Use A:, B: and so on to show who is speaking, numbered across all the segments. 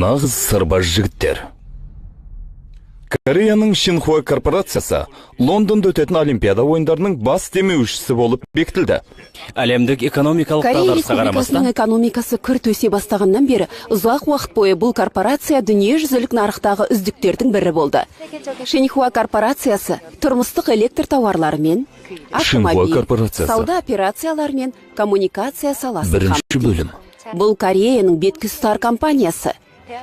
A: Нағыз сырбаз жігіттер. Кореяның Шинхуа корпорациясы Лондонда өтетін Олимпиада ойындарының бас демеушісі болып бекітілді.
B: Әлемдік экономикалық
C: Корея
B: дағдарысқа қарамастан
C: Республикасының экономикасы күрт өсе бастағаннан бері ұзақ уақыт бойы бұл корпорация дүниежүзілік нарықтағы үздіктердің бірі болды. Шинхуа корпорациясы тұрмыстық электр тауарларымен, автомобиль, сауда операцияларымен, коммуникация саласын
A: Бірінші
C: қамтиды.
A: бөлім.
C: Бұл Кореяның беткіз ұстар компаниясы.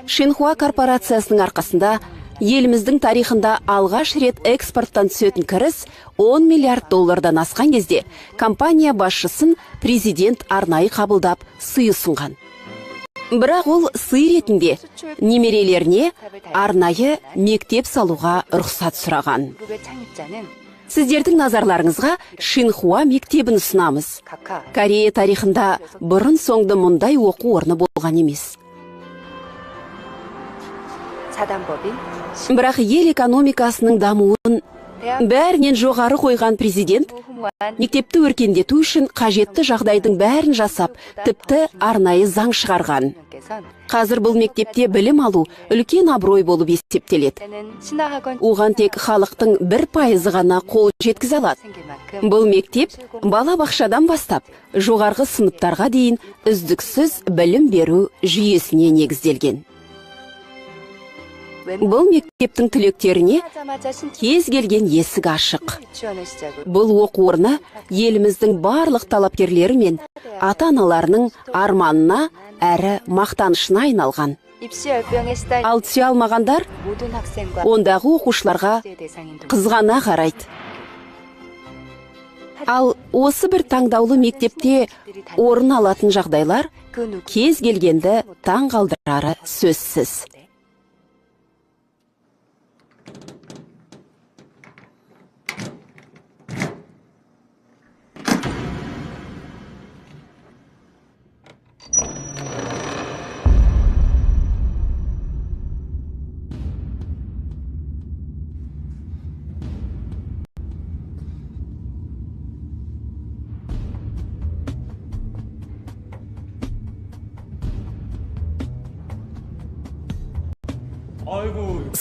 C: Шинхуа корпорациясының арқасында еліміздің тарихында алғаш рет экспорттан түсетін кіріс 10 миллиард доллардан асқан кезде компания басшысын президент арнайы қабылдап сый ұсынған. Бірақ ол сый ретінде немерелеріне арнайы мектеп салуға рұқсат сұраған. Сіздердің назарларыңызға Шинхуа мектебін ұсынамыз. Корея тарихында бұрын соңды мұндай оқу орны болған емес. Бірақ ел экономикасының дамуын бәрінен жоғары қойған президент мектепті өркендету үшін қажетті жағдайдың бәрін жасап, тіпті арнайы заң шығарған. Қазір бұл мектепте білім алу үлкен абырой болып есептеледі. Оған тек халықтың 1% ғана қол жеткізе алады. Бұл мектеп бала бақшадан бастап жоғарғы сыныптарға дейін үздіксіз білім беру жүйесіне негізделген. Бұл мектептің түлектеріне кез келген есік ашық. Бұл оқу орны еліміздің барлық талапкерлері мен ата-аналарының арманына әрі мақтанышына айналған. Ал түсе алмағандар ондағы оқушыларға қызғана қарайды. Ал осы бір таңдаулы мектепте орын алатын жағдайлар кез келгенді таң қалдырары сөзсіз.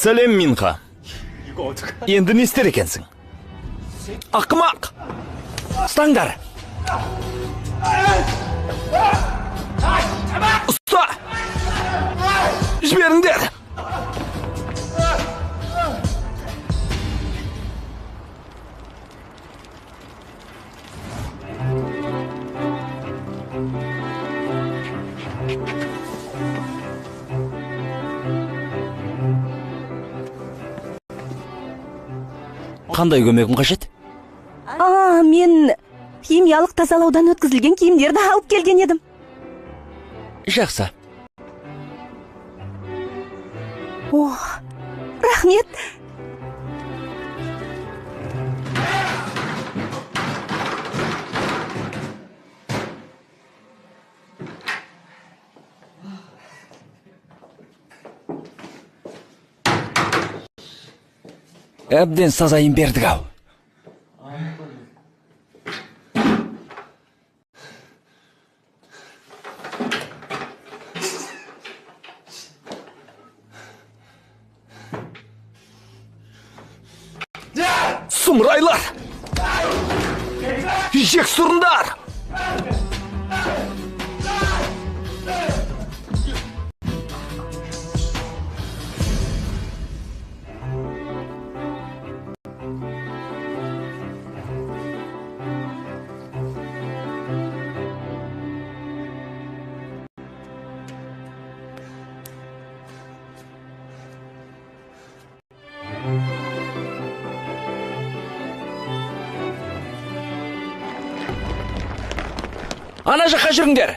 A: Сәлем, Минха. Енді не істер екенсің? Ақымақ! Ұстаңдар! Ұста! Жіберіңдер!
B: қандай көмегім қажет?
D: Мен химиялық тазалаудан өткізілген киімдерді алып келген едім.
B: Жақсы.
D: Рахмет.
B: Әбден сазайын бердік ау.
A: Сұмырайлар! Жек сұрындар!
B: Ана жаққа жүріңдер.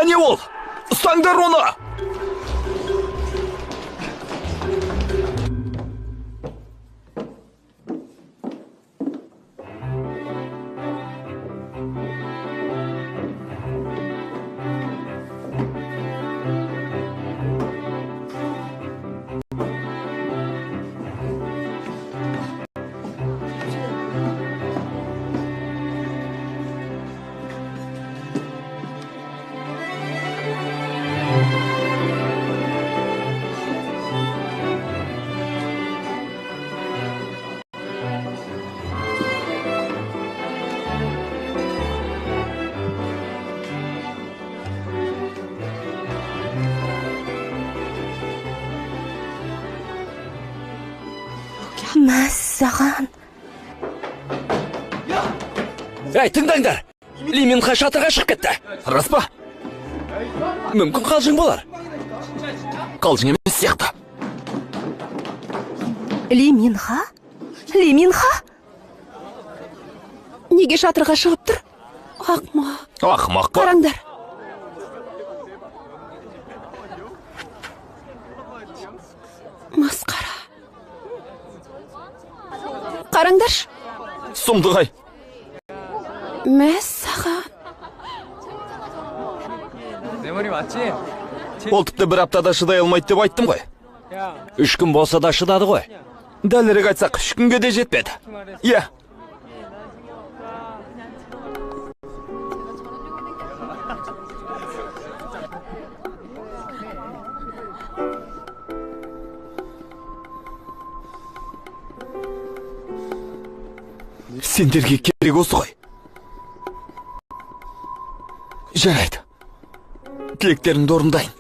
A: Әне ол? Ұстаңдар оны!
D: мәссаған.
B: Әй, тыңдаңдар. Ли Минха шатырға шығып кетті.
A: Рас па?
B: Мүмкін қалжың болар.
A: Қалжың емес сияқты.
D: Ли Минха? Ли Минха?
C: Неге шатырға шығып тұр? Ақмақ.
A: Ақымақ па?
C: Қараңдар. Масқара. Қараңдаршы.
A: Сұмдық-ай.
C: Мәссаған.
A: Ол тіпті бір аптада шыдай алмайды деп айттым ғой.
B: 3 күн болса да шыдады ғой.
A: Дәлірек айтсақ, 3 күнге де жетпеді. Иә. Сендерге керек осы ғой. Жарайды. Тілектеріңді орындайын.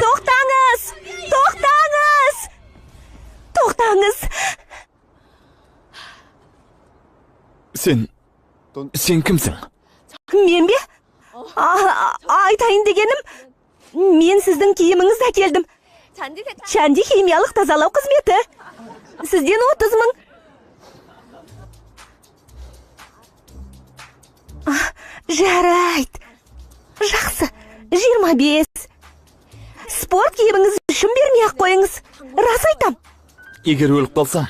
D: Тоқтаңыз! Тоқтаңыз! Тоқтаңыз!
A: Сен кімсің?
D: Мен бе? Айтайын дегенім, мен сіздің киіміңізді әкелдім. Чанди химиялық тазалау қызметі. Сізден 30 мың. Жарайды. Жақсы. 25. Спорт киіміңіз үшін бермей ақ қойыңыз. Рас айтам.
A: Егер өліп қалсам,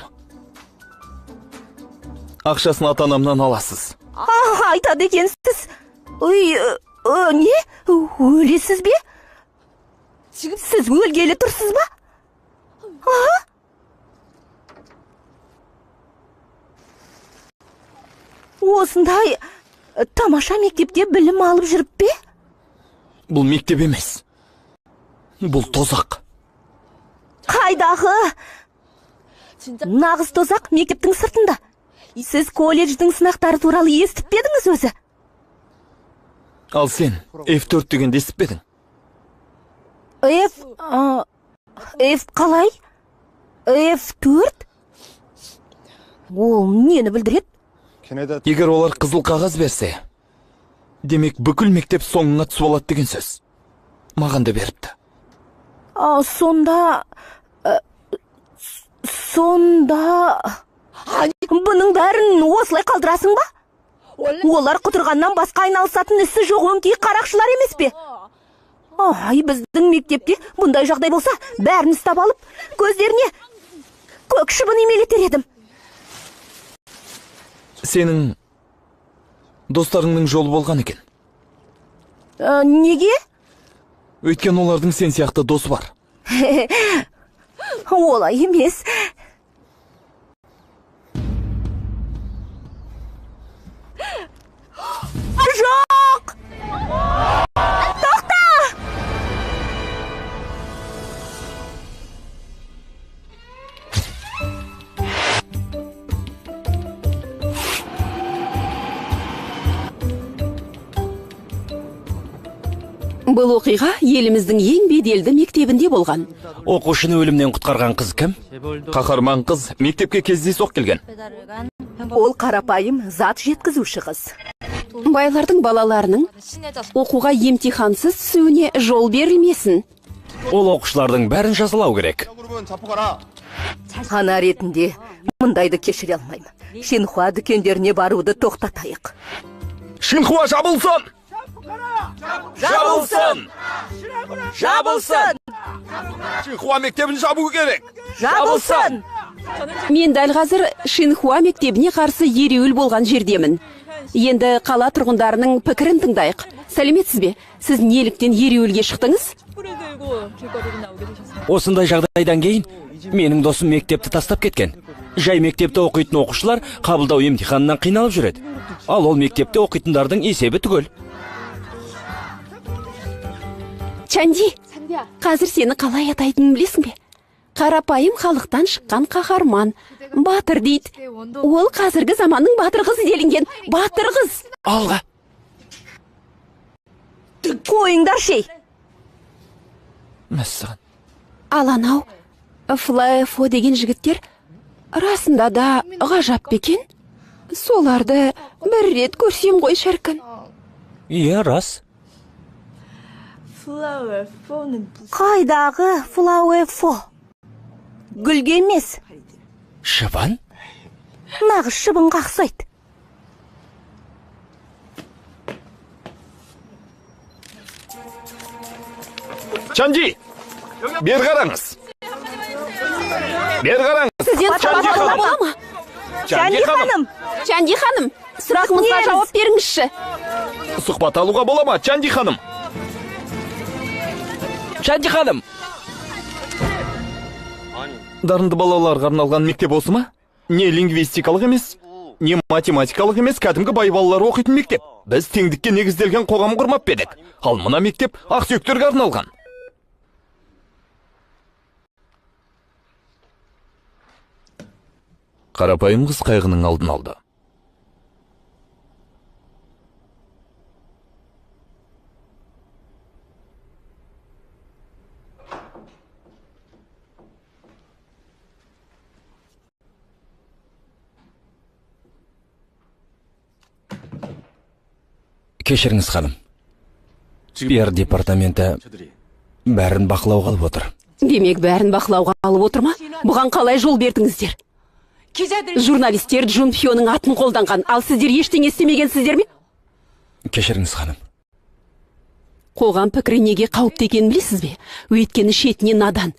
A: ақшасын ата-анамнан аласыз.
D: Айтады екенсіз. Не? Өлесіз бе? Сіз өлгелі тұрсыз ба? Осындай тамаша мектепте білім алып жүріп бе?
A: Бұл мектеп емес. Бұл тозақ.
D: Қайдағы? Нағыз тозақ мектептің сыртында. Сіз колледждің сынақтары туралы естіп педіңіз өзі?
A: Ал сен F4 дегенде естіп педің?
D: F қалай? F4? Ол нені білдіреді?
A: Егер олар қызыл қағаз берсе, демек бүкіл мектеп соңыңа түсіп алады деген сөз. Маған да беріпті.
D: Сонда... Бұның бәрін осылай қалдырасың ба? Олар құтырғаннан басқа айналысатын ісі жоқ өңкей қарақшылар емес пе? Біздің мектепте бұндай жағдай болса, бәрін ұстап алып, көздеріне көк шыбын имелетер едім.
A: Сенің достарыңның жолы болған екен.
D: Неге?
A: Өйткен олардың сен сияқты досы бар.
D: Олай емес. Жоқ! Тоқта!
C: Бұл оқиға еліміздің ең беделді мектебінде болған.
B: Оқушыны өлімнен құтқарған қыз кім?
A: Қаһарман қыз мектепке кездейсоқ келген.
D: Ол қарапайым зат жеткізуші қыз.
C: Байлардың балаларының оқуға емтихансыз түсуіне жол берілмесін.
B: Ол оқушылардың бәрін жазалау керек.
D: Ана ретінде мұндайды кешіре алмаймын. Шинхуа дүкендеріне баруды тоқтатайық.
A: Шинхуа жабылсын!
B: Жабылсын! Жабылсын!
A: Шинхуа мектебін жабу керек!
D: Жабылсын!
C: Мен дәл қазір Шинхуа мектебіне қарсы ереуіл болған жердемін. Енді қала тұрғындарының пікірін тыңдайық. Сәлеметсіз бе? Сіз неліктен ереуілге шықтыңыз?
B: Осындай жағдайдан кейін менің досым мектепті тастап кеткен. Жай мектепте оқитын оқушылар қабылдау емтиханынан қиналып жүреді. Ал ол мектепте оқитындардың есебі түгел.
C: Чанди, қазір сені қалай атайтынын білесің бе? Қарапайым халықтан шыққан қаһарман. Батыр дейді. Ол қазіргі заманның батыр қызы делінген. Батыр қыз.
A: Алға.
D: Қойыңдар шей.
A: Мәссаған.
C: Ал анау Флаэфо деген жігіттер расында да ғажап бекен. Соларды бір рет көрсем ғой шіркін.
B: Иә, рас.
D: Қайдағы Флауэфо? Гүлге емес,
B: Шыбан?
D: нағыз шыбынға ұқсайды.
A: Чанди! Бер қараңыз. Бер қараңыз.
C: Сізден сұхбат алуға бола ма?
D: Чанди ханым,
C: Чанди ханым, сұрағымызға
D: Неңіз?
C: жауап беріңізші.
A: Сұхбат алуға бола ма, Чанди ханым?
B: Чанди ханым!
A: Дарынды балаларға арналған мектеп осы ма? Не лингвистикалық емес, не математикалық емес, кәдімгі бай балалар оқитын мектеп. Біз теңдікке негізделген қоғам құрмап бедік. Ал мына мектеп ақсүйектерге арналған. Қарапайым қыз қайғының алдын алды.
B: Кешіріңіз ханым. Пиар департаменті бәрін бақылауға алып отыр.
C: Демек бәрін бақылауға алып отыр ма? Бұған қалай жол бердіңіздер? Журналистер Джун Фионың атын қолданған, ал сіздер ештеңе істемегенсіздер ме?
B: Кешіріңіз ханым.
C: Қоғам пікірі неге қауіпті екенін білесіз бе? Өйткені шетіне надан.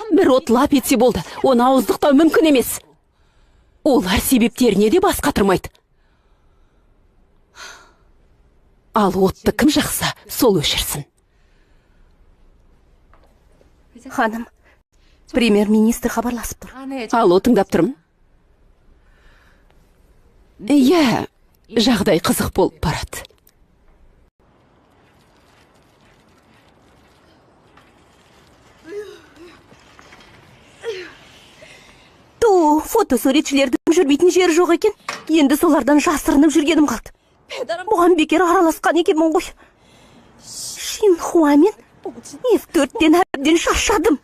C: Бір от лап етсе болды, оны ауыздықтау мүмкін емес. Олар себептеріне де бас қатырмайды. Ал отты кім жақса, сол өшірсін.
D: ханым, премьер-министр хабарласып тұр.
C: Алло, тыңдап тұрмын. Иә, жағдай қызық болып барады.
D: Фотосуретшілердің жүрмейтін жері жоқ екен. Енді солардан жасырынып жүргенім қалды. Бұған бекер араласқан екенмін ғой. Шинхуа мен F4-тен әбден шаршадым.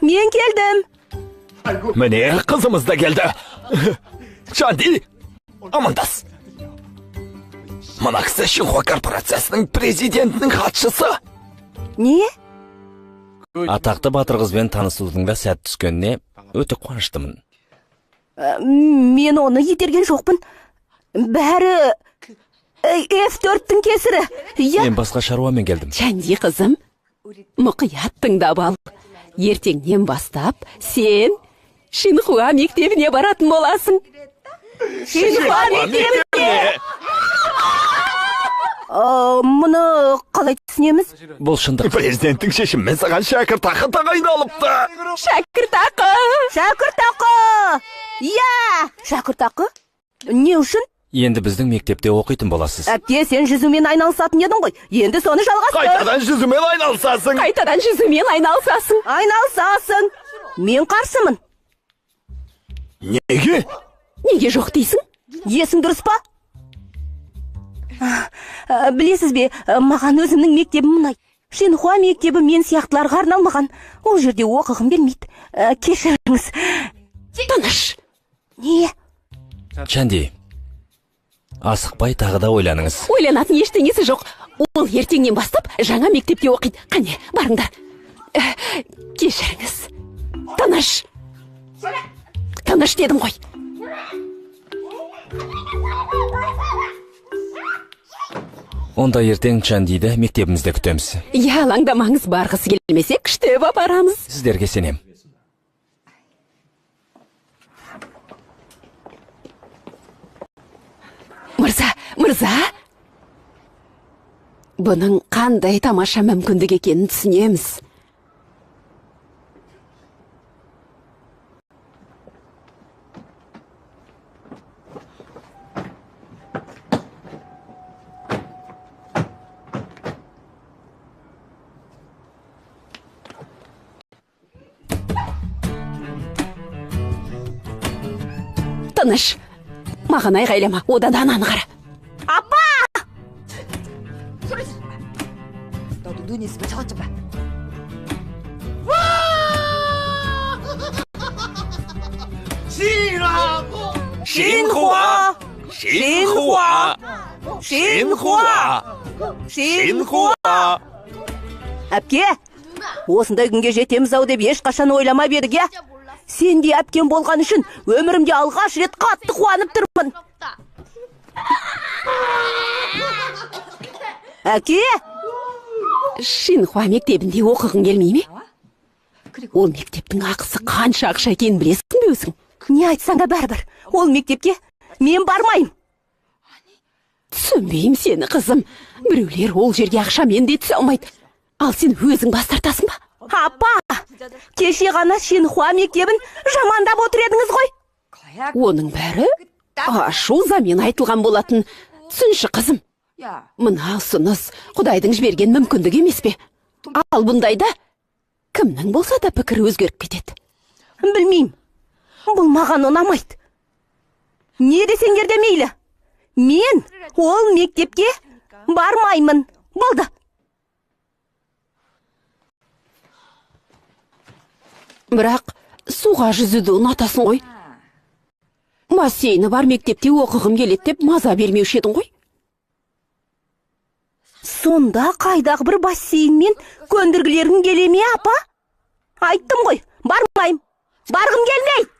D: Мен келдім.
A: Міне, қызымыз да келді. Чанди, амандас. Мына кісі Шинхуа корпорациясының президентінің хатшысы.
D: Не?
B: Атақты батыр қызбен танысудың да сәт түскеніне өте қуаныштымын.
D: Мен оны етерген жоқпын. Бәрі F4-тің кесірі.
B: Мен басқа шаруамен келдім.
C: Чанди қызым, мұқият тыңдап ал. Ертеңнен бастап сен Шинхуа мектебіне баратын боласың.
D: Шинхуа мектебіне? Мұны қалай түсінеміз?
B: Бұл шындық.
A: Президенттің шешімімен саған шәкіртақы тағайындалыпты.
C: Шәкіртақы!
D: Шәкіртақы! Иә! Шәкіртақы? Не үшін?
B: Енді біздің мектепте оқитын боласыз.
D: Әпке, сен жүзумен айналысатын едің ғой. Енді соны жалғасты.
A: Қайтадан жүзумен айналысасың.
C: Қайтадан жүзумен айналысасың.
D: Айналысасың. Мен қарсымын.
A: Неге?
C: Неге жоқ дейсің?
D: Есің дұрыс па? Білесіз бе, маған өзімнің мектебім ұнайды. Шинхуа мектебі мен сияқтыларға арналмаған. Ол жерде оқығым келмейді. Кешіріңіз.
C: Тыныш.
D: Не?
B: Чанди, асықпай тағы да ойланыңыз.
C: Ойланатын ештеңесі жоқ. Ол ертеңнен бастап жаңа мектепте оқиды. Қане, барыңдар. Кешіріңіз. Тыныш. Тыныш дедім ғой.
B: Онда ертең Чандиді мектебімізде күтеміз.
C: Я, алаңдамаңыз, барғысы келмесе күштеп апарамыз.
B: Сіздерге сенем.
C: Мырза. Бұның қандай тамаша мүмкіндік екенін түсінеміз. тыныш. Маған айғайлама, одан ананы қара.
D: Апа!
E: 너도 눈 있으면 저것 좀 봐.
D: 신화! 신화! 신화! Әпке, осындай күнге жетеміз ау деп ешқашан ойламап едік, я? Сендей әпкем болған үшін өмірімде алғаш рет қатты қуанып тұрмын. Әке!
C: Шинхуа мектебінде оқығың келмей ме? Ол мектептің ақысы қанша ақша екенін білесің бе өзің?
D: Не айтсаң да бәрібір, ол мектепке мен бармайым.
C: Түсінбеймін сені, қызым. Біреулер ол жерге ақшамен де түсе алмайды. Ал сен өзің бас тартасың ба?
D: Апа, кеше ғана Шинхуа мектебін жамандап отыр едіңіз ғой.
C: Оның бәрі ашу замен айтылған болатын. Түсінші, қызым. Мына ұсыныс Құдайдың жіберген мүмкіндік емес пе? Ал бұндайда кімнің болса да пікірі өзгеріп кетеді.
D: Білмеймін. Бұл маған ұнамайды. Не десеңдер де мейлі. Мен ол мектепке бармаймын. Болды.
C: Бірақ суға жүзуді ұнатасың ғой. Бассейні бар мектепте оқығым келеді деп маза бермеуші едің ғой.
D: Сонда қайдағы бір бассейнмен көндіргілерің келе ме, апа? Айттым ғой, бармайым. Барғым келмейді.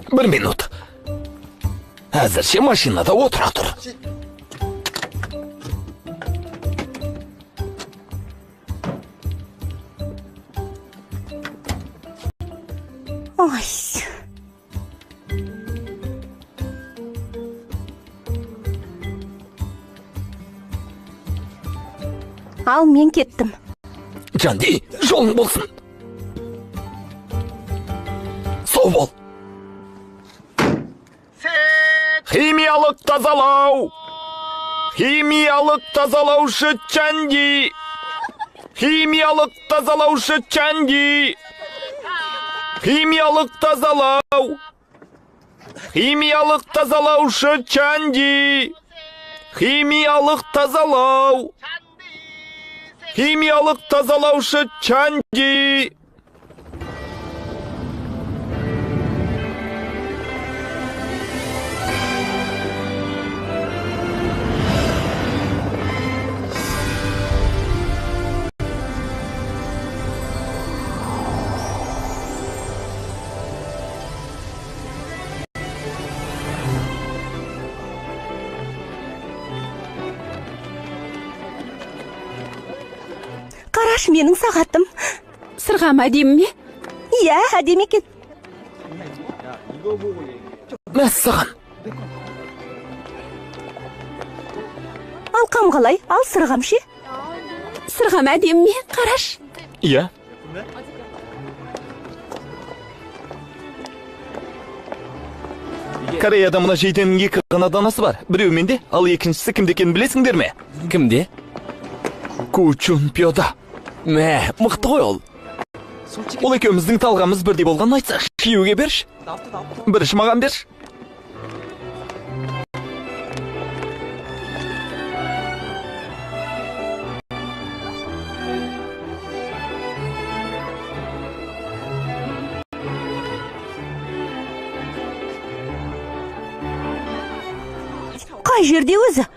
A: Бір минут. Әзірше машинада отыра тұр.
D: Ой. Ал мен кеттім.
A: Жанди, жолың болсын. Сау бол. Химиялық тазалау. Химиялық тазалаушы Чанди. Химиялық тазалаушы Чанди. Химиялық тазалау. Химиялық тазалаушы Чанди. Химиялық тазалау. Химиялық тазалаушы Чанди.
D: Қараш, менің сағатым.
C: Сырғам әдемі ме?
D: Иә, әдемі екен.
A: Мәссаған.
D: Алқам қалай? Ал сырғам ше?
C: Сырғам әдемі ме? Қараш.
A: Иә. Кореяда мына жейденің екі ғана данасы бар. Біреу менде, ал екіншісі кімде екенін білесіңдер ме?
B: Кімде?
A: Кучун Пьода.
B: Мә, мықты ғой ол.
A: Ол екеуміздің талғамыз бірдей болғанын айтсақ,
B: Күйеуге берші.
A: бірінші маған берші.
D: Қай жерде өзі?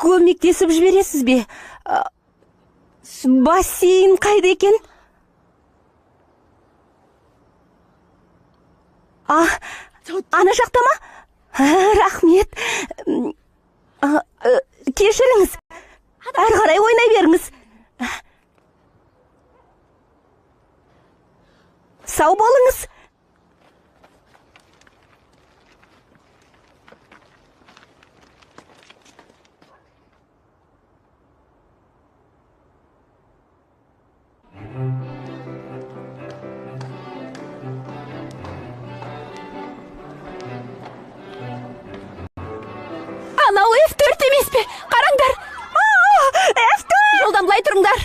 D: көмектесіп жібересіз бе? Бассейн қайда екен? Ана жақта ма? Рахмет. Кешіріңіз. Әрі қарай ойнай беріңіз. Сау болыңыз.
C: Анау F4 емес пе? Қараңдар.
D: F4!
C: Жолдан былай тұрыңдар.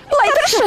C: Былай тұршы.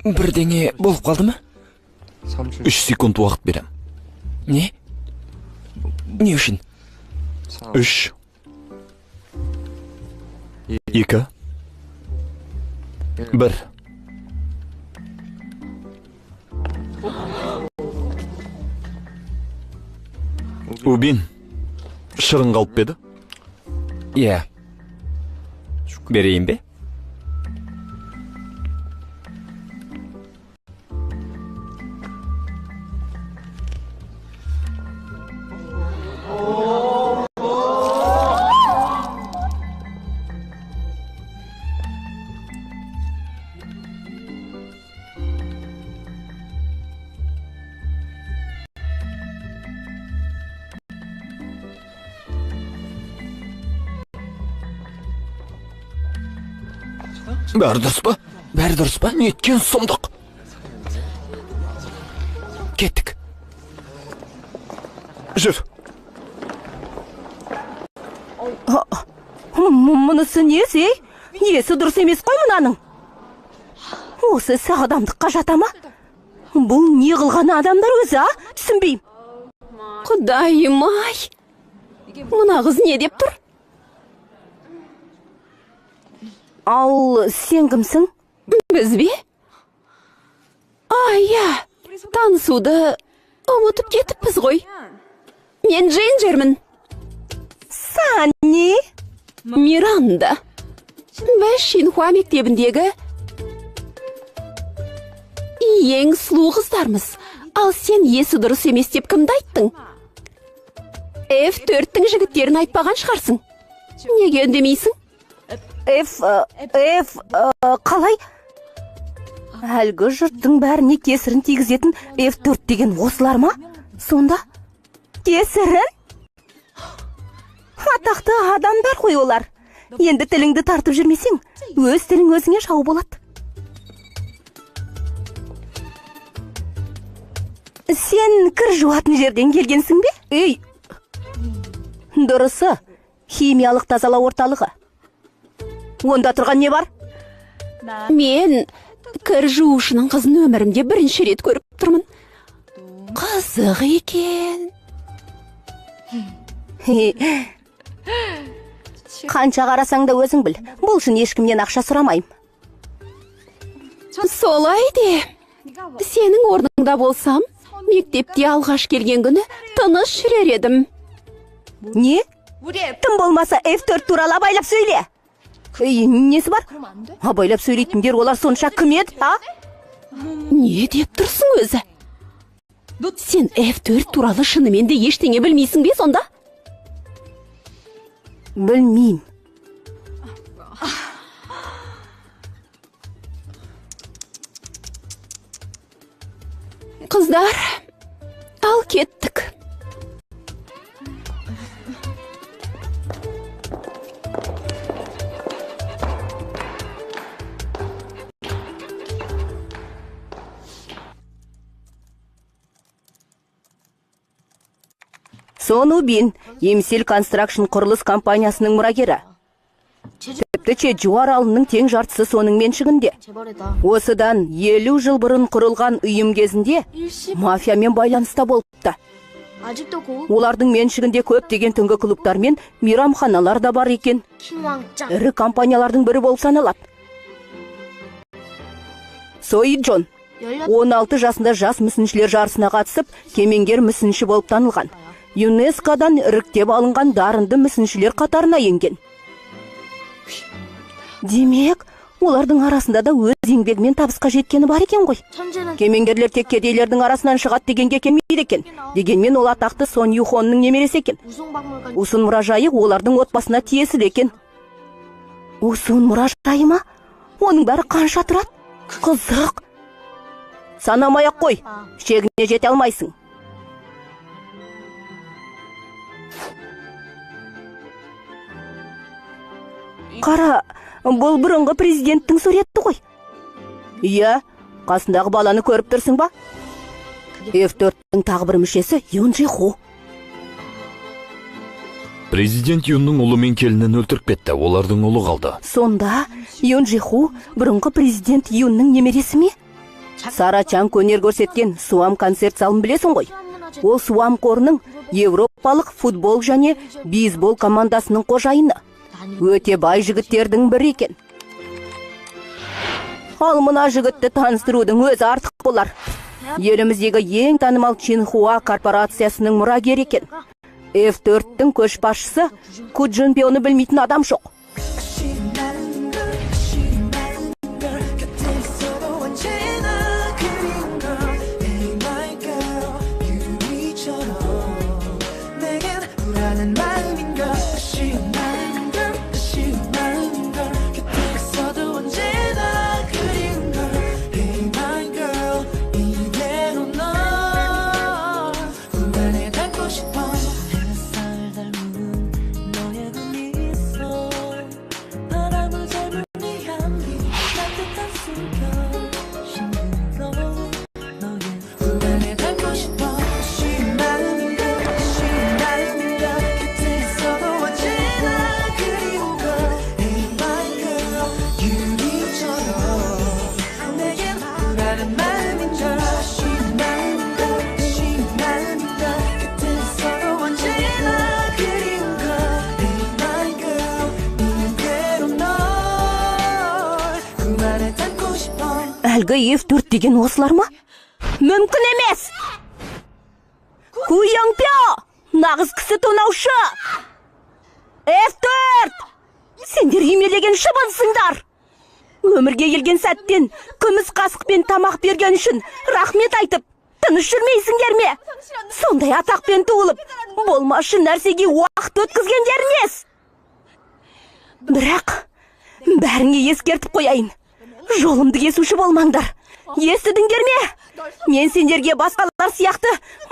B: Бірдеңе болып қалды ма?
A: 3 секунд уақыт берем.
B: Не? Не үшін?
A: 3 2 1 Убин, шырын қалып беді?
B: Иә. Берейін бе?
A: Бәрі дұрыс па?
B: Бәрі дұрыс па?
A: Неткен сұмдық?
B: Кеттік.
A: Жүр.
D: Мұнысы несі? Есі дұрыс емес қой мұнаның. Осы ісі адамдыққа жата ма? Бұл не қылған адамдар өзі, түсінбейм.
C: Құдайым-ай. Мұна қыз не деп тұр?
D: Ал сен кімсің?
C: Біз бе? Иә, танысуды ұмытып кетіппіз ғой. Мен Джинджермін.
D: Сән не?
C: Миранда. Біз Шинхуа мектебіндегі ең сұлу қыздармыз. Ал сен есі дұрыс емес деп кімді айттың? F4-тің жігіттерін айтпаған шығарсың. Неге үндемейсің?
D: Қалай? Әлгі жұрттың бәріне кесірін тигізетін F4 деген осылар ма? Сонда? Кесірін? Атақты адамдар қой олар. Енді тіліңді тартып жүрмесең, өз тілің өзіңе жау болады. Сен кір жуатын жерден келгенсің бе? Ей! Дұрысы, химиялық тазалау орталығы. Онда тұрған не бар?
C: Мен кір жуушының қызын өмірімде бірінші рет көріп тұрмын. Қызық екен.
D: Қанша қарасаң да өзің біл. Бұл үшін ешкімнен ақша сұрамайым.
C: Солай де. Сенің орныңда болсам, мектепте алғаш келген күні тыныш жүрер едім.
D: Не? Тым болмаса F4 туралы байлап сөйле. Несі бар? Абайлап сөйлейтіндер олар сонша кім еді, а?
C: Не деп тұрсың өзі? Сен F4 туралы шынымен де ештеңе білмейсің бе сонда?
D: Білмейм.
C: Қыздар, ал кеттік.
D: Сон Убин, Емсел Констракшн құрылыс компаниясының мұрагері. Тіпті Чеджу аралының тең жартысы соның меншігінде. Осыдан 50 жыл бұрын құрылған ұйым кезінде мафиямен байланыста болыпты. Олардың меншігінде көптеген түнгі клубтар мен мейрамханалар да бар екен. Ірі компаниялардың бірі болып саналады. Сои Джон 16 жасында жас мүсіншілер жарысына қатысып, кемеңгер мүсінші болып танылған. ЮНЕСКО-дан іріктеп алынған дарынды мүсіншілер қатарына енген. Демек, олардың арасында да өз еңбегімен табысқа жеткені бар екен ғой. Кемеңгерлер тек кедейлердің арасынан шығады дегенге келмейді екен. Дегенмен ол атақты Сон Юхонның немересі екен. Усын мұражайы олардың отбасына тиесілі екен. Усын мұражайы ма? Оның бәрі қанша тұрады? Қызық. Санамай-ақ қой, шегіне жете алмайсың. Қара, бұл бұрынғы президенттің суреті ғой. Иә, қасындағы баланы көріп тұрсың ба? F4-тің тағы бір мүшесі Юн Жиху.
A: Президент Юнның ұлы мен келінін өлтіріп кетті, олардың ұлы қалды.
D: Сонда Юн Жиху бұрынғы президент Юнның немересі ме? Сара Чан өнер көрсеткен Суам концерт залын білесің ғой. Ол Суам қорының Европалық футбол және бейсбол командасының қожайыны. Өте бай жігіттердің бірі екен. Ал мына жігітті таныстырудың өзі артық болар. Еліміздегі ең танымал Чинхуа корпорациясының мұрагері екен. F4-тің көшбасшысы Ку Джунпионы білмейтін адам жоқ. Әлгі F4 деген осылар ма? Мүмкін емес! Ку Яңпио! Нағыз кісі тонаушы! F4! Сендер емелеген шыбынсыңдар! Өмірге келген сәттен күміс қасықпен тамақ берген үшін рахмет айтып, тыныш жүрмейсіңдер ме? Сондай атақпен туылып, болмашы нәрсеге уақыт өткізгендер нес? Бірақ, бәріңе ескертіп қояйын. Жолымды кесуші болмаңдар. Естідіңдер ме? Мен сендерге басқалар сияқты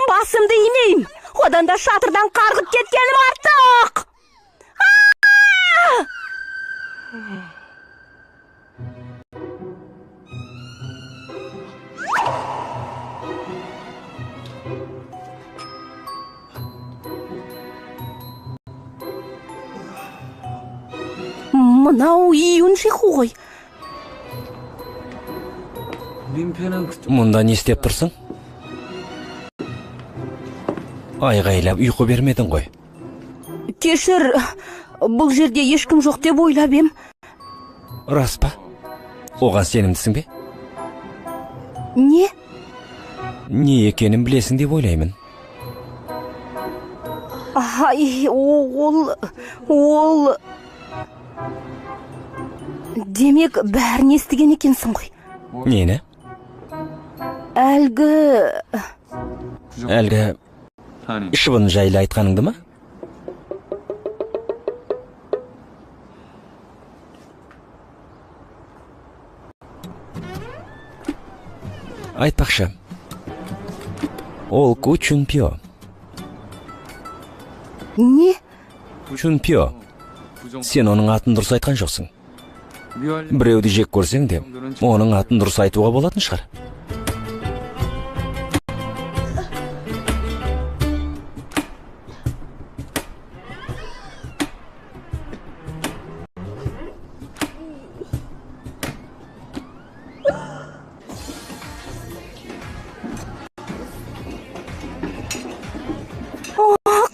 D: басымды имеймін. Одан да шатырдан қарғып кеткенім артық. Мынау Юн Жиху ғой.
B: Мұнда не істеп тұрсың? Айғайлап ұйқы бермедің ғой.
D: Кешір, бұл жерде ешкім жоқ деп ойлап ем.
B: Рас па? Оған сенімдісің бе?
D: Не?
B: Не екенін білесің деп ойлаймын.
D: Ай, ол... Демек, бәрін естіген екенсің ғой.
B: Нені? Әлгі шыбын жайлы айтқаныңды ма? Айтпақшы. Ол Ку Чунпио.
D: Не?
B: Чунпио. Сен оның атын дұрыс айтқан жоқсың. Біреуді жек көрсең де, оның атын дұрыс айтуға болатын шығар.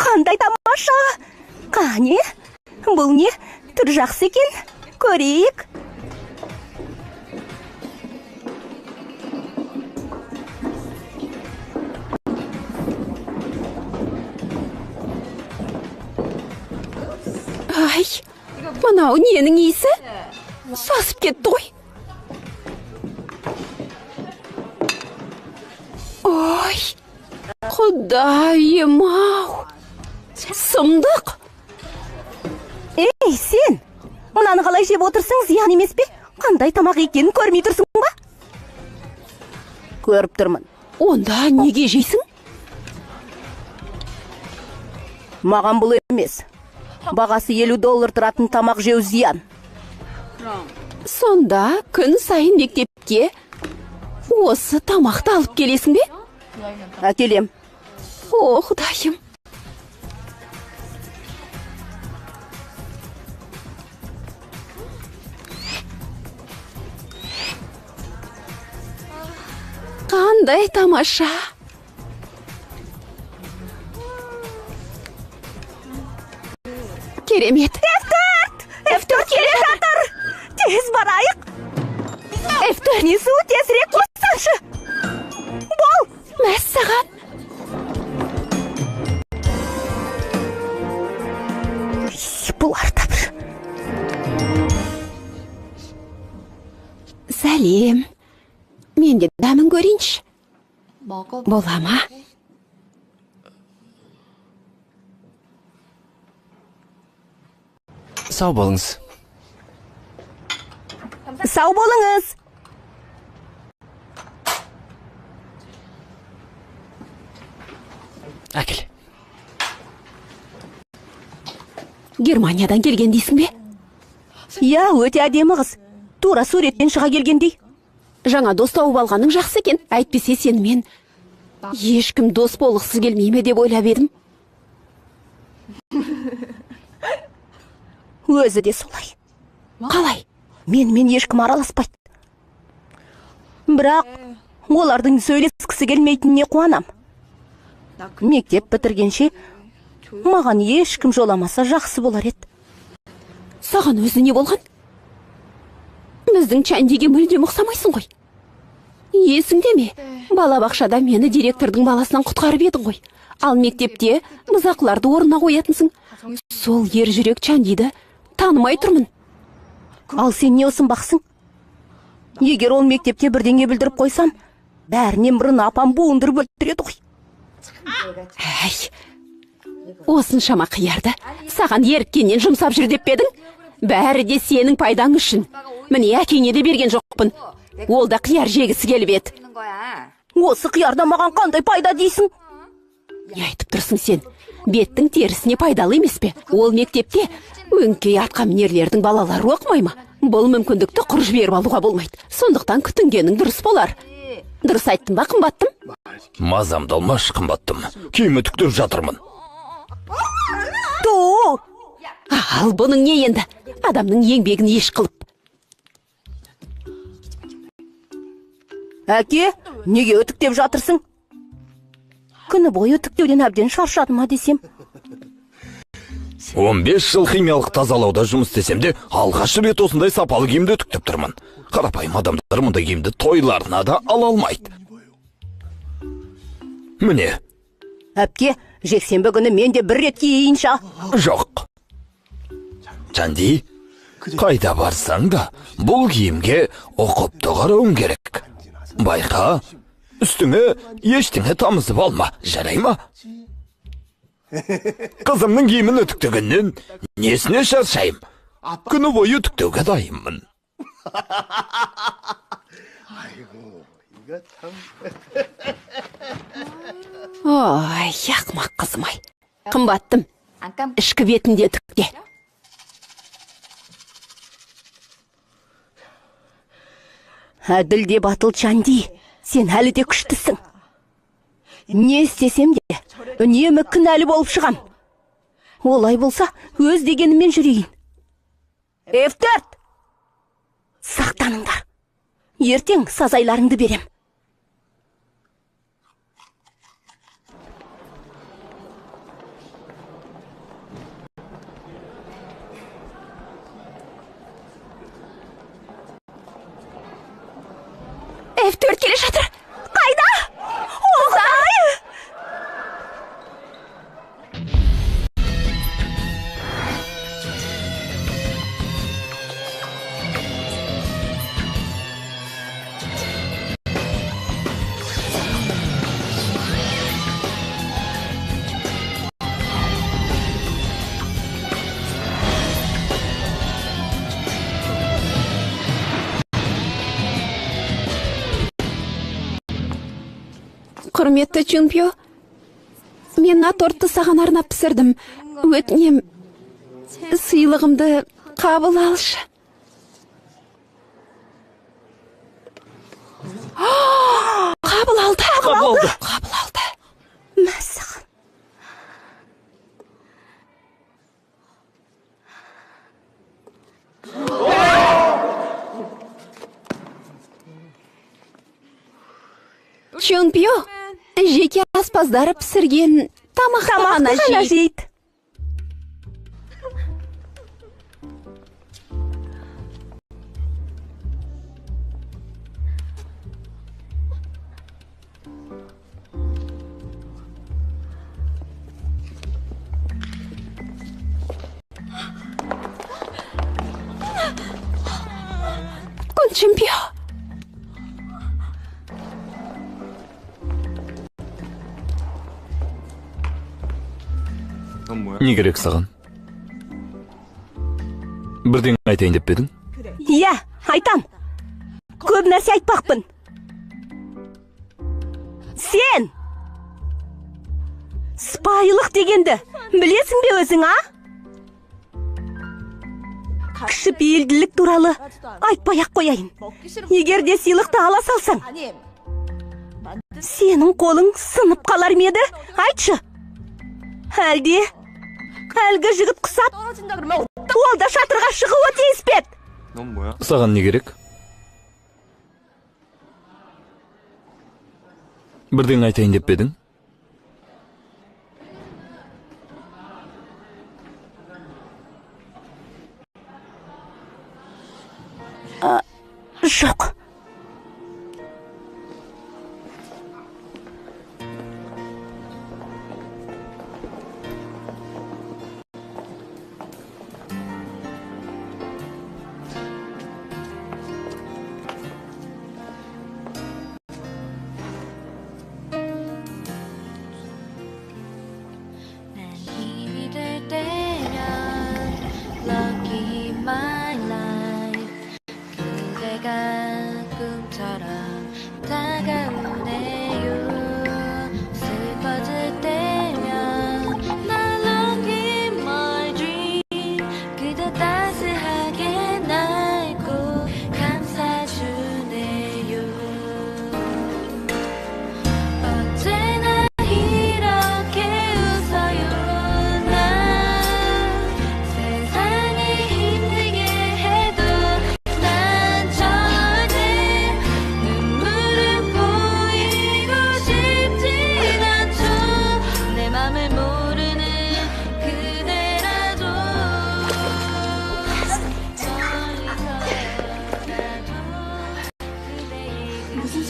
D: Қандай тамаша! Қане? Бұл не? Түр жақсы екен. Көрейік.
C: Ай, мынау ненің иісі? Сасып кетті ғой. Ой, құдайым-ау. Сұмдық.
D: Ей, сен! Мынаны қалай жеп отырсың, зиян емес пе? Қандай тамақ екенін көрмей тұрсың ба? Көріп тұрмын.
C: Онда неге жейсің?
D: Маған бұл емес. Бағасы $50 тұратын тамақ жеу зиян.
C: Сонда күн сайын мектепке осы тамақты алып келесің бе?
D: Әкелем.
C: О, Құдайым. Қандай тамаша. Керемет.
D: F4 келе жатыр. Тез барайық.
C: F4
D: Несу тезірек қосаңшы. Бол.
C: Мәссаған.
D: Бұлар да бір.
C: Сәлем. Мен де дәмін көрейінші. Бола ма?
B: Сау болыңыз.
D: Сау болыңыз.
B: Әкел.
C: Германиядан келген дейсің бе?
D: Я, өте әдемі қыз. Тура суреттен шыға келгендей.
C: Жаңа дос тауып алғаның жақсы екен. Әйтпесе сенімен ешкім дос болғысыз келмейме деп ойлап едім.
D: Өзі де солай.
C: Қалай?
D: Мен ешкім араласпайды. Бірақ олардың сөйлескісі келмейтініне қуанам. Мектеп бітіргенше маған ешкім жоламаса жақсы болар еді.
C: Саған өзі не болған? Біздің Чандиге мүлдем ұқсамайсың ғой. Есіңде ме? Балабақшада мені директордың баласынан құтқарып едің ғой. Ал мектепте бұзақыларды орнына қоятынсың. Сол ер жүрек Чандиді танымай тұрмын.
D: Ал сен не ұсынбақсың? Егер ол мектепте бірдеңе білдіріп қойсам, бәрінен бұрын апам буындырып өлтіреді ғой.
C: Әй, осыншама қиярды саған еріккеннен жұмсап жүр деп пе едің? Бәрі де сенің пайдаң үшін. Міне әкеңе де берген жоқпын. Ол да қияр жегісі келіп еді.
D: Осы қиярда маған қандай пайда дейсің?
C: Не айтып тұрсың сен? Беттің терісіне пайдалы емес пе? Ол мектепте өңкей атқа мінерлердің балалары оқымай ма? Бұл мүмкіндікті құр жіберіп алуға болмайды. Сондықтан күтінгенің дұрыс болар. Дұрыс айттым ба, қымбаттым?
A: Мазамды алмаш, қымбаттым. Киім үтіктеп жатырмын.
D: Ту!
C: Ал бұның не енді? Адамның еңбегін еш қылып.
D: Әке, неге үтіктеп жатырсың? Күні бойы үтіктеуден әбден шаршадым ма десем.
A: 15 жыл химиялық тазалауда жұмыс істесем де, алғаш рет осындай сапалы киімді үтіктеп тұрмын. Қарапайым адамдар мұндай киімді тойларына да ала алмайды. Міне.
D: Әпке, жексенбі күні мен де бір рет киейінші.
A: Жоқ. Чанди, Қайда барсаң да, бұл киімге оқыпты қарауың керек. Байқа, үстіңе ештеңе тамызып алма, жарай ма? Қызымның киімін үтіктегеннен несіне шаршайым? Күні бойы үтіктеуге дайынмын.
C: Ой, ақымақ қызым-ай. Қымбаттым. Ішкі бетінде үтікте.
D: Әділ де батыл Жанди, сен әлі де күштісің. Не істесем де, үнемі кінәлі болып шығам. Олай болса, өз дегенімен жүрейін. F4! Сақтаныңдар. Ертең сазайларыңды берем.
C: F4 келе жатыр.
D: Қайда? Олай!
C: Құрметті Чунпио, мен тортты саған арнап пісірдім. Өтінем, сыйлығымды қабыл алшы. Қабыл алды. Қабыл алды.
D: Мәссаған.
C: Чунпио, жеке аспаздары пісірген тамақты ғана жейді. Чунпио.
A: Не керек саған? Бірден айтайын деп бедің?
D: Иә, айтам. Көп нәрсе айтпақпын. Сен! Спайлық дегенді білесің бе өзің, а? Кіші пейілділік туралы айтпай-ақ қояйын. Егер де сыйлықты ала салсаң, сенің қолың сынып қалар ма еді? Айтшы. Әлде әлгі жігіт құсап, ол да шатырға шығуы тиіс пе еді?
A: Саған не керек? Бірден айтайын деп бедің?
D: Жоқ.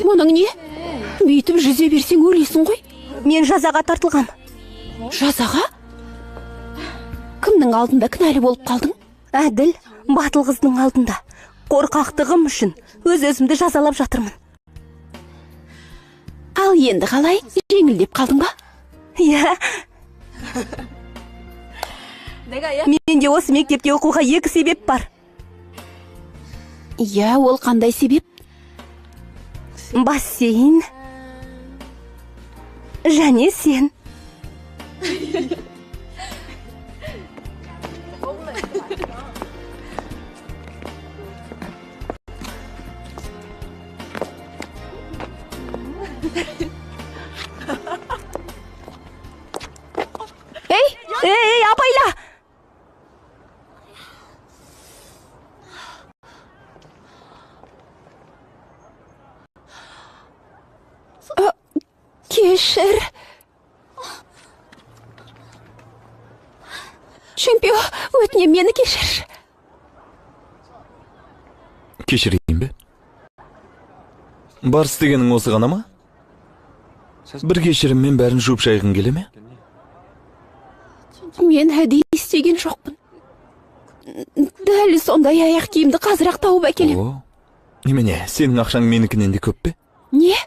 C: Мұның не? Бүйтіп жүзе берсең өлесің ғой?
D: Мен жазаға тартылғам.
C: Жазаға? Кімнің алдында кінәлі болып қалдың?
D: Әділ, батыл қыздың алдында қорқақтығым үшін өз-өзімді жазалап жатырмын.
C: Ал енді қалай? Жеңілдеп қалдың ба?
D: Иә. Менде осы мектепте оқуға 2 себеп бар.
C: Иә, ол қандай себеп?
D: Бассейн және сен. Ей, апайла!
C: Кешір. Чемпион, өтінем, мені кешір.
A: Кешірейін бе? Бар істегенің осы ғана ма? Бір кешіріммен бәрін жуып шайғың келе ме?
C: Мен әдейі істеген жоқпын. Дәл сондай аяқ киімді қазір-ақ тауып әкелем.
A: О, немене, сенің ақшаң менікінен де көп пе?
C: Не?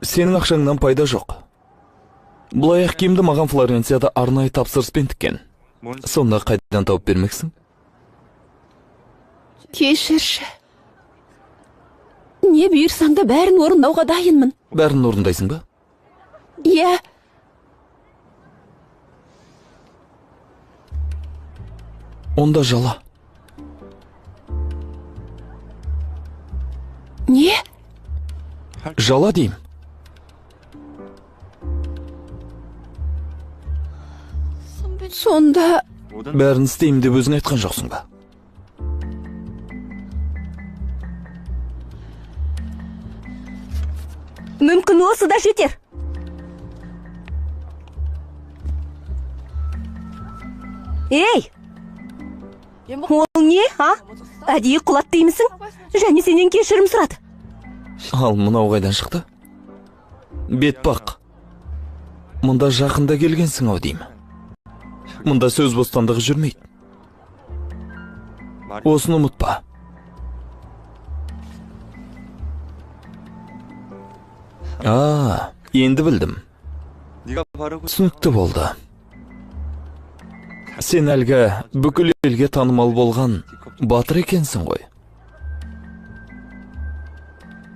A: Сенің ақшаңнан пайда жоқ. Бұл аяқ киімді маған Флоренцияда арнайы тапсырыспен тіккен. Сонда қайдан тауып бермексің?
C: Кешірші. Не бұйырсаң да бәрін орындауға дайынмын.
A: Бәрін орындайсың ба?
C: Иә.
A: Онда жала.
C: Не?
A: Жала дейм.
C: Сонда...
A: Бәрін істеймін деп өзің айтқан жоқсың ба?
D: Мүмкін осы да жетер. Ей! Ол не, а? Әдейі құлат деймісің? Және сенен кешірім сұрады.
A: Ал мынау қайдан шықты? Бетпақ. Мұнда жақында келгенсің ау деймін. Мұнда сөз бостандығы жүрмейді. Осыны ұмытпа. Енді білдім. Түсінікті болды. Сен әлгі бүкіл елге танымал болған батыр екенсің ғой.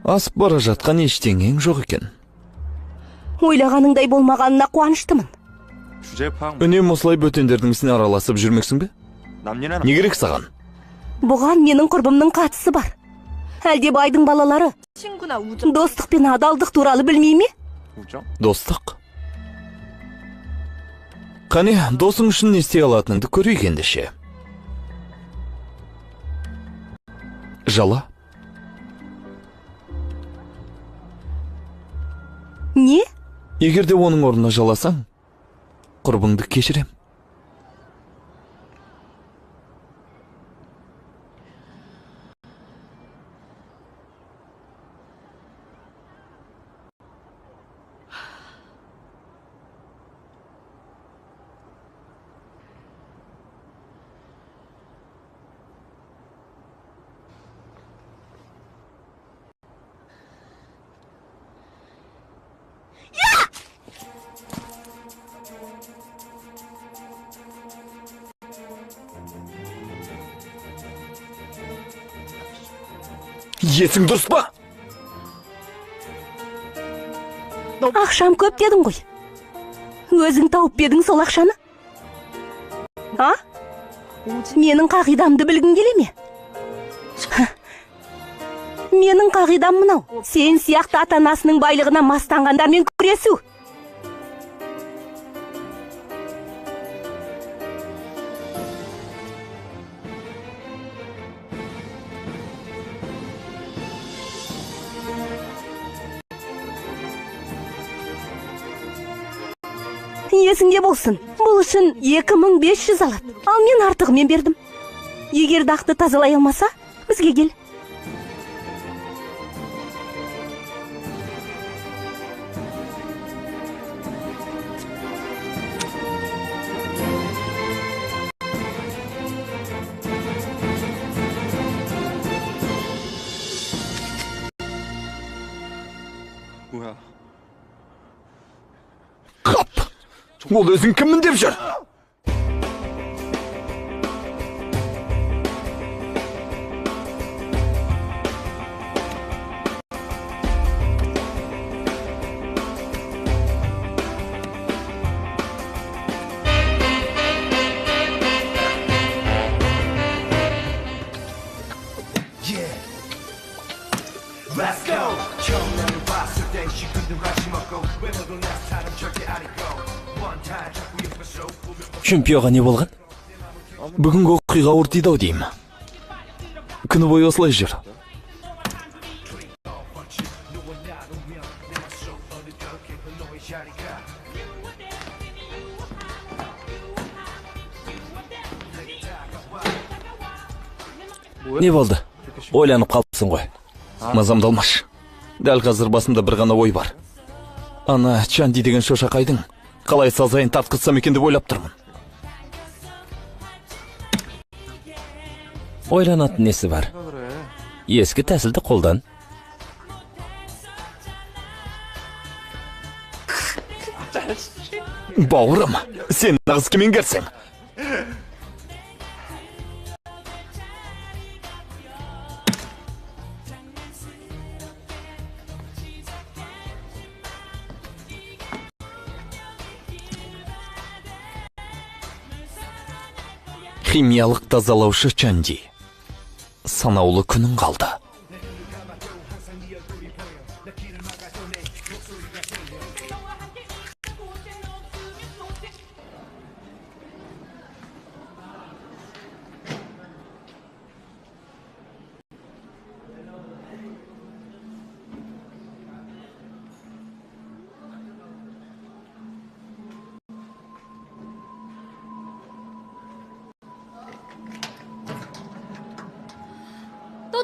A: Асып бара жатқан ештеңең жоқ екен.
D: Ойлағаныңдай болмағанына қуаныштымын.
A: Үнем осылай бөтендердің ісіне араласып жүрмексің бе? Не керек саған?
D: Бұған менің құрбымның қатысы бар. Әлде байдың балалары достық пен адалдық туралы білмей ме?
A: Достық? Қане, досың үшін не істей алатыныңды көрейік ендеше. Жала.
D: Не?
A: Егер де оның орнына жаласаң, құрбыңды кешірем. Есің дұрыс па?
D: Ақшам көп дедің ғой. Өзің тауып бедің сол ақшаны? А? Менің қағидамды білгің келе ме? Менің қағидам мынау. Сен сияқты ата-анасының байлығына мастанғандармен күресу. Есіңде болсын, бұл үшін 2500 алады. Ал мен артығымен бердім. Егер дақты тазалай алмаса, бізге кел.
A: Ол өзің кіммін деп жүр?
B: Чемпионға не болған?
A: Бүгінгі оқиға ауыр тиді-ау деймін. Күні бойы осылай жүр.
B: Не болды? Ойланып қалыпсың ғой.
A: Мазамды алмаш. Дәл қазір басымда бір ғана ой бар. Ана Чанди деген шошақайдың қалай сазайын тартқызсам екен деп ойлап тұрмын.
B: Ойланатын несі бар? Ескі тәсілді қолдан.
A: Бауырым, сен нағыз кемеңгерсің. Химиялық тазалаушы Чанди. Санаулы күнің қалды.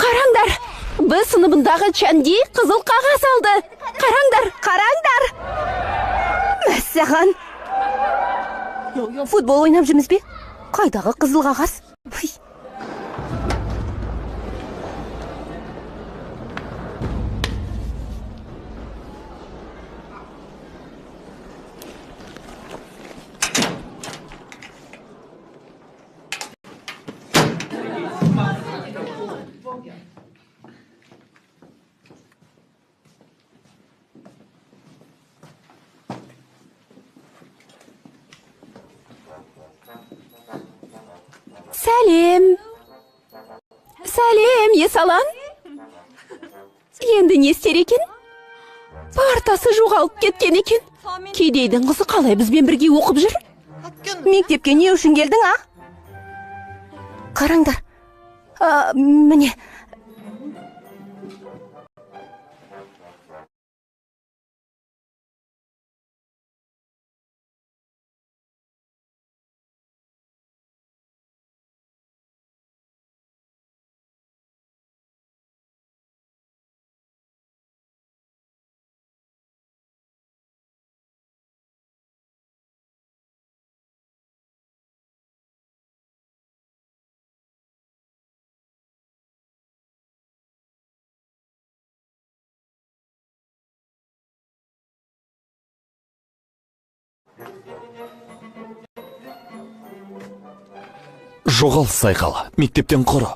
C: Қараңдар, біз сыныбындағы Чанди қызыл қағаз алды. Қараңдар.
D: Мәссаған. Футбол ойнап жүрміз бе? Қайдағы қызыл қағаз?
C: Сәлем, Есалан. Енді не істер екен? Партасы жоғалып кеткен екен. Кедейдің қызы қалай бізбен бірге оқып жүр?
D: Мектепке не үшін келдің, а? Қараңдар. Міне.
A: Жоғал Сайқал, мектептен құры.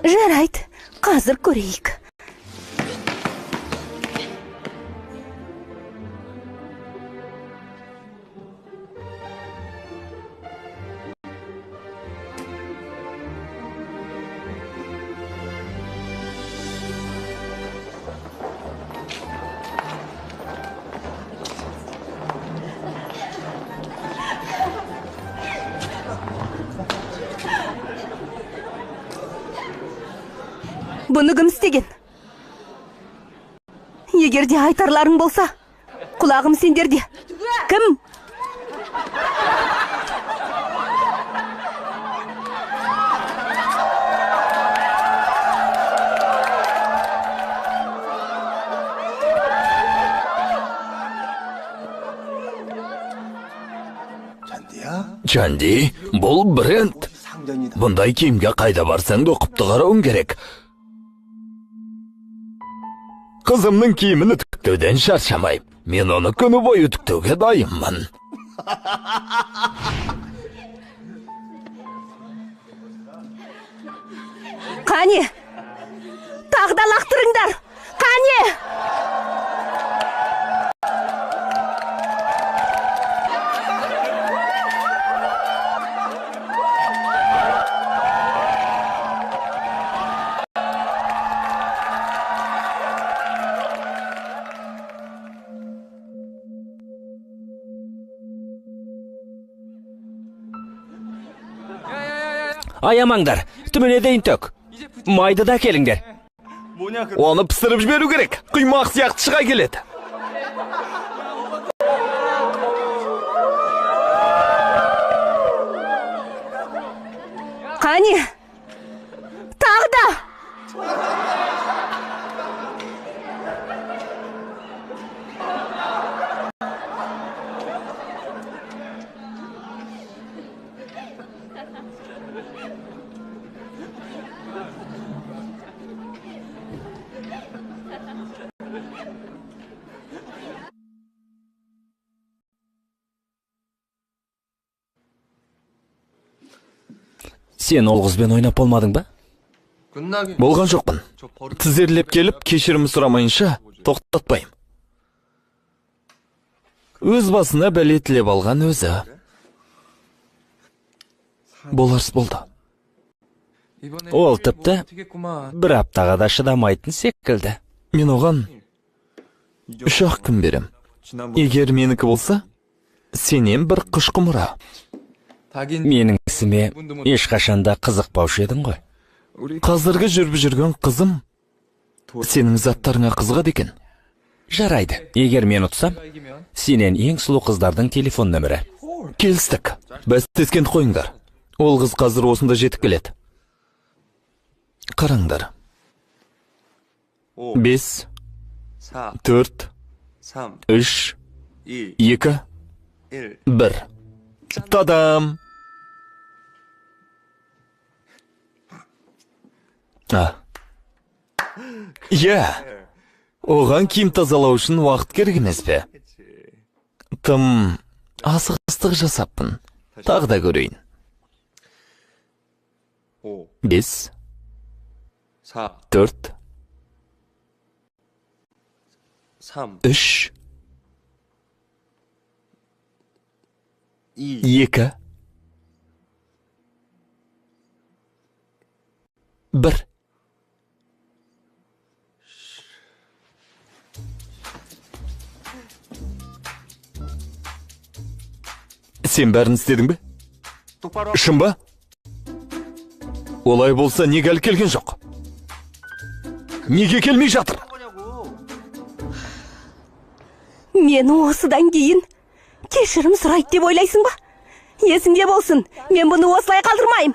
D: Жарайды, қазір көрейік. Бұны кім істеген? Егер де айтарларың болса, құлағым сендерде. Кім?
A: Чанди, бұл бренд. Бұндай киімге қайда барсаң да ұқыпты қарауың керек. Қызымның киімін үтіктеуден шаршамайым. Мен оны күні бойы үтіктеуге дайынмын.
D: Қане, тағы да лақтырыңдар. Қане!
B: Аямаңдар, түміне дейін төк. Майды да келіңдер.
A: Оны пісіріп жіберу керек. Құймақ сияқты шыға келеді.
D: Қане, тағы да!
B: Сен ол қызбен ойнап болмадың ба?
A: Болған жоқпын. Тізерлеп келіп, кешірім сұрамайынша тоқтатпайым. Өз басына бәле тілеп алған өзі. Боларс болды.
B: Ол тіпті бір аптаға да шыдамайтын секілді.
A: Мен оған 3 күн берем. Егер менікі болса, сенен бір қыш құмыра.
B: Менің ісіме ешқашанда қызықпаушы едің ғой.
A: Қазіргі жүріп жүрген қызым сенің заттарыңа қызығады екен.
B: Жарайды. Егер мен ұтсам, сенен ең сұлу қыздардың телефон нөмірі.
A: Келістік. Бәстескенді қойыңдар. Ол қыз қазір осында жетіп келеді. Қараңдар. 5, 4, 3, 2, 1. Тадам! Оған киім тазалау үшін уақыт керек емес пе? Тым асығыстық жасаппын. Тағы да көрейін. 5, 4, 3, 2, 1. Сен бәрін істедің бе? Шын ба? Олай болса, неге әлі келген жоқ? Неге келмей жатыр?
D: Мені осыдан кейін кешірім сұрайды деп ойлайсың ба? Есіңде болсын, мен бұны осылай қалдырмайым.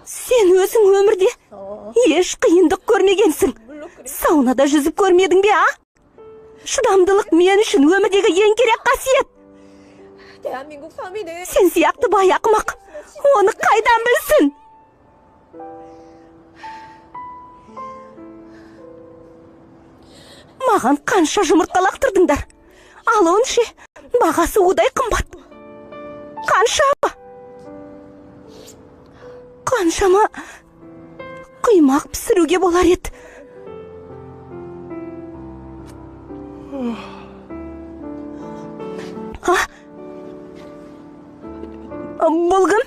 D: Сен өзің өмірде еш қиындық көрмегенсің. Саунада жүзіп көрмедің бе, а? Шыдамдылық мен үшін өмірдегі ең керек қасиет. Сен сияқты бай ақымақ, оны қайдан білсін? Маған қанша жұмыртқа лақтырдыңдар? Ал оның ше, бағасы удай қымбат. Қанша? Қаншама құймақ пісіруге болар еді. Бұл кім?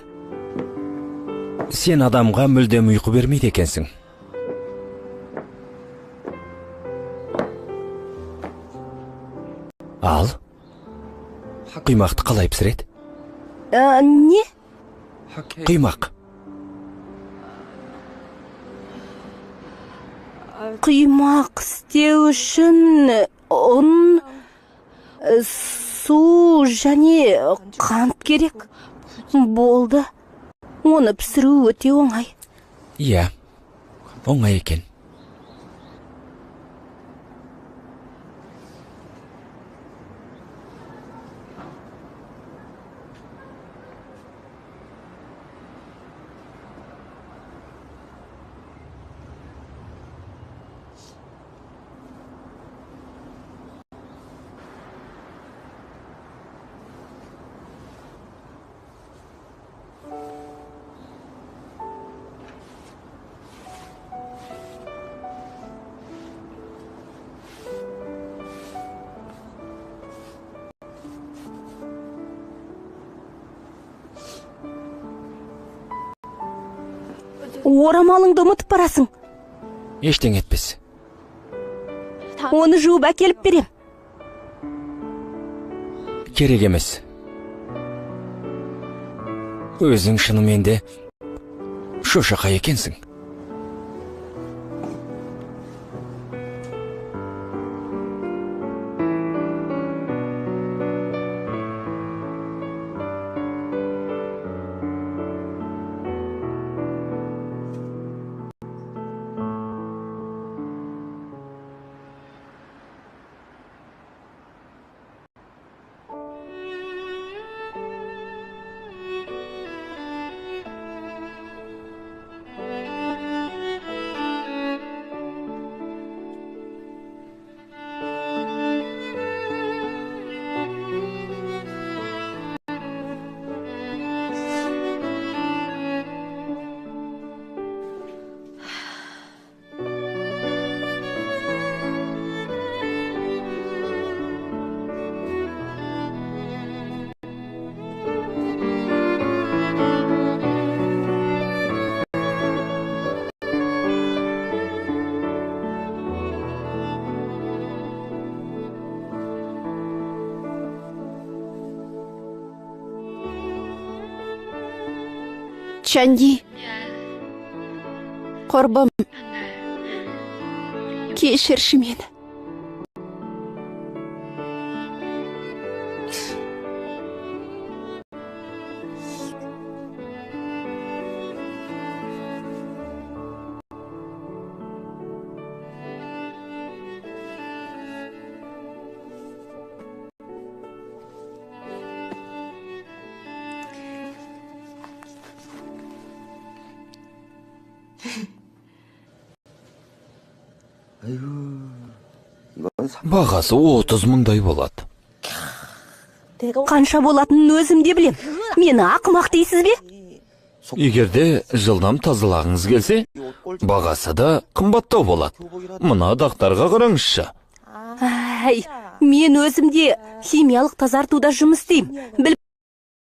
B: Сен адамға мүлдем ұйқы бермейді екенсің. Ал, құймақты қалай пісіреді?
D: Не?
B: Құймақ.
D: Құймақ істеу үшін ұн, су және қант керек. Болды. Оны пісіру өте оңай.
B: Иә, оңай екен.
D: Орамалыңды ұмытып барасың.
B: Ештеңе етпес.
D: Оны жуып әкеліп берем.
B: Керек емес. Өзің шынымен де шошақа екенсің.
C: Чанди, құрбым, кешірші мені.
A: Бағасы 30 мыңдай болады.
D: Қанша болатынын өзім де білем. Мені ақымақ дейсіз бе?
A: Егерде жылдам тазалағыңыз келсе, бағасы да қымбаттау болады. Мына дақтарға қараңызшы.
D: Әй, мен өзімде химиялық тазартуда жұмыс істеймін. Біліп